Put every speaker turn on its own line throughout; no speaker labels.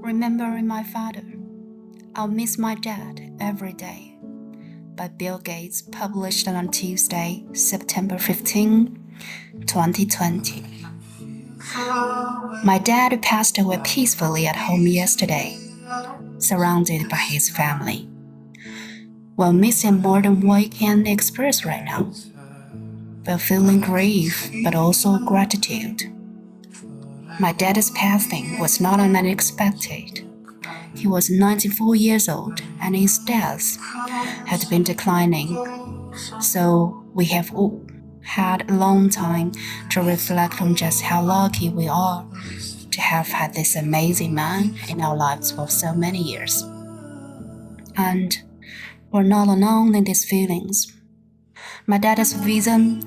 Remembering My Father, I'll Miss My Dad Every Day by Bill Gates, published on Tuesday, September 15, 2020. My dad passed away peacefully at home yesterday, surrounded by his family. We'll miss him more than we can express right now. We're feeling grief, but also gratitude. My dad's passing was not unexpected. He was 94 years old, and his death had been declining. So we have all had a long time to reflect on just how lucky we are to have had this amazing man in our lives for so many years. And we're not alone in these feelings. My dad's wisdom,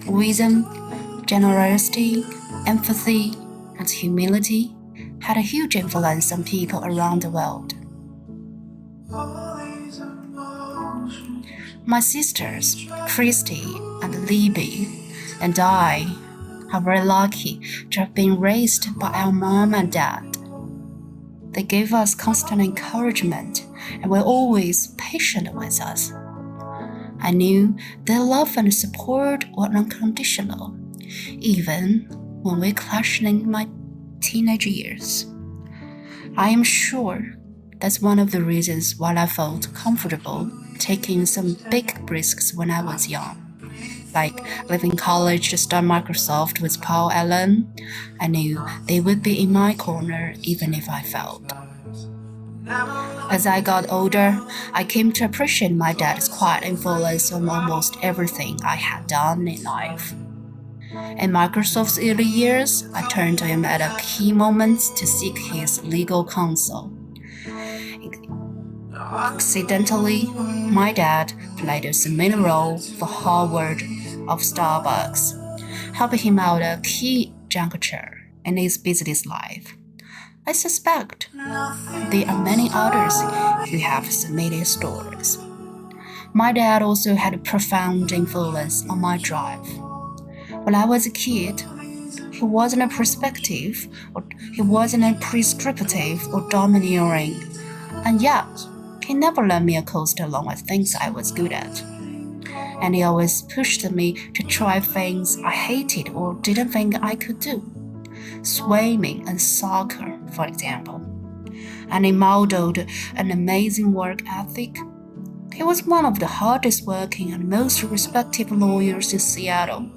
generosity, empathy, and humility had a huge influence on people around the world. My sisters, Christy and Libby, and I are very lucky to have been raised by our mom and dad. They gave us constant encouragement and were always patient with us. I knew their love and support were unconditional, even when we clashed in my teenage years. I am sure that's one of the reasons why I felt comfortable taking some big risks when I was young, like leaving college to start Microsoft with Paul Allen. I knew they would be in my corner even if I failed. As I got older, I came to appreciate my dad's quiet influence on almost everything I had done in life. In Microsoft's early years, I turned to him at key moments to seek his legal counsel. Accidentally, my dad played a seminal role for Howard of Starbucks, helping him out at a key juncture in his business life. I suspect there are many others who have similar stories. My dad also had a profound influence on my drive. When I was a kid, he wasn't prescriptive or domineering, and yet he never let me coast along with things I was good at. And he always pushed me to try things I hated or didn't think I could do. Swimming and soccer, for example. And he modeled an amazing work ethic. He was one of the hardest working and most respected lawyers in Seattle,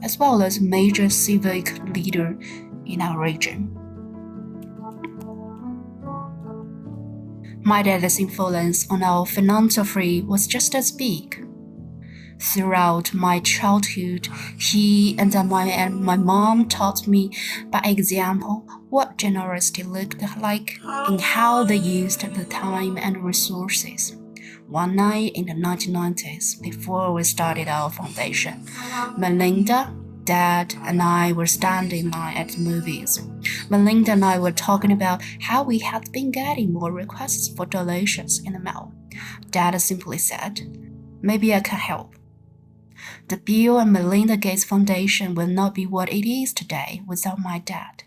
as well as a major civic leader in our region. My dad's influence on our philanthropy was just as big. Throughout my childhood, he and my mom taught me by example what generosity looked like and how they used the time and resources. One night in the 1990s, before we started our foundation, Melinda, Dad, and I were standing in line at the movies. Melinda and I were talking about how we had been getting more requests for donations in the mail. Dad simply said, "Maybe I can help." The Bill and Melinda Gates Foundation will not be what it is today without my dad.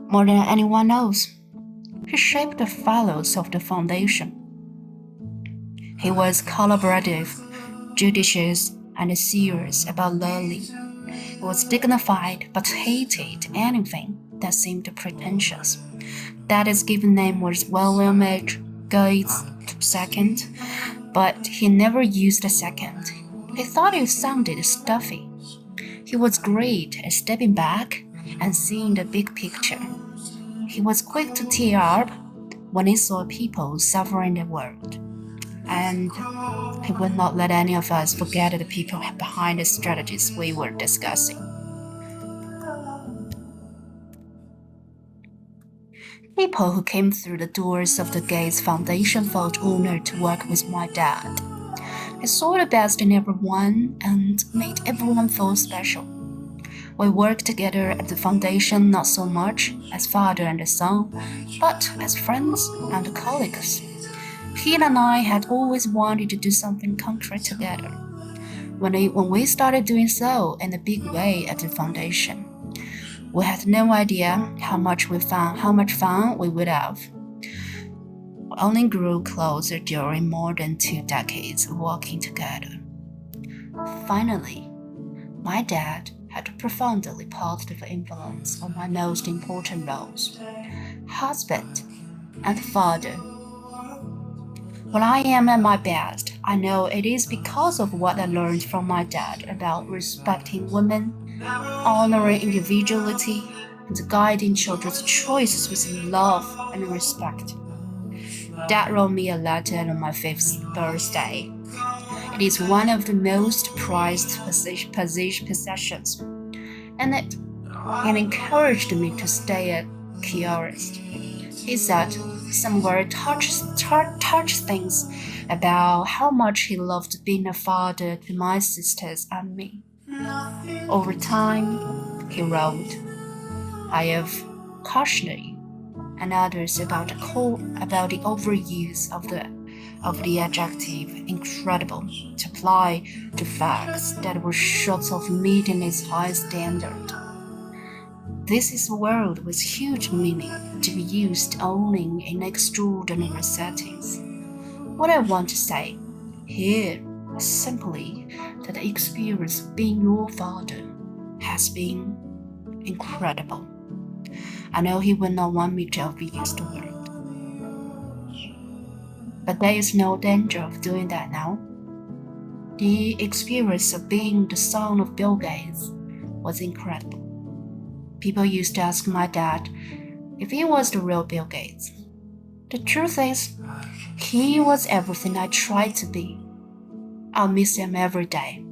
More than anyone else, he shaped the fellows of the foundation. He was collaborative, judicious, and serious about learning. He was dignified but hated anything that seemed pretentious. Dad's given name was William H. Gates II, but he never used a second. He thought it sounded stuffy. He was great at stepping back and seeing the big picture. He was quick to tear up when he saw people suffering the world. And he would not let any of us forget the people behind the strategies we were discussing. People who came through the doors of the Gates Foundation felt honored to work with my dad. He saw the best in everyone and made everyone feel special. We worked together at the foundation not so much as father and son, but as friends and colleagues. He and I had always wanted to do something concrete together. When we started doing so in a big way at the foundation, We had no idea how much fun we would have. We only grew closer during more than 2 decades of working together. Finally, my dad had a profoundly positive influence on my most important roles, husband and father. When I am at my best, I know it is because of what I learned from my dad about respecting women, honoring individuality, and guiding children's choices with love and respect. Dad wrote me a letter on my 5th birthday. It is one of the most prized possessions, and it encouraged me to stay curious. He said some very touch things about how much he loved being a father to my sisters and me. Over time, he wrote, I have cautioned you and others about the overuse of the adjective incredible to apply to facts that were short of meeting its high standard. This is a word with huge meaning to be used only in extraordinary settings. What I want to say here is simply that the experience of being your father has been incredible. I know he will not want me to overuse the word. But there is no danger of doing that now. The experience of being the son of Bill Gates was incredible. People used to ask my dad if he was the real Bill Gates. The truth is, he was everything I tried to be. I'll miss him every day.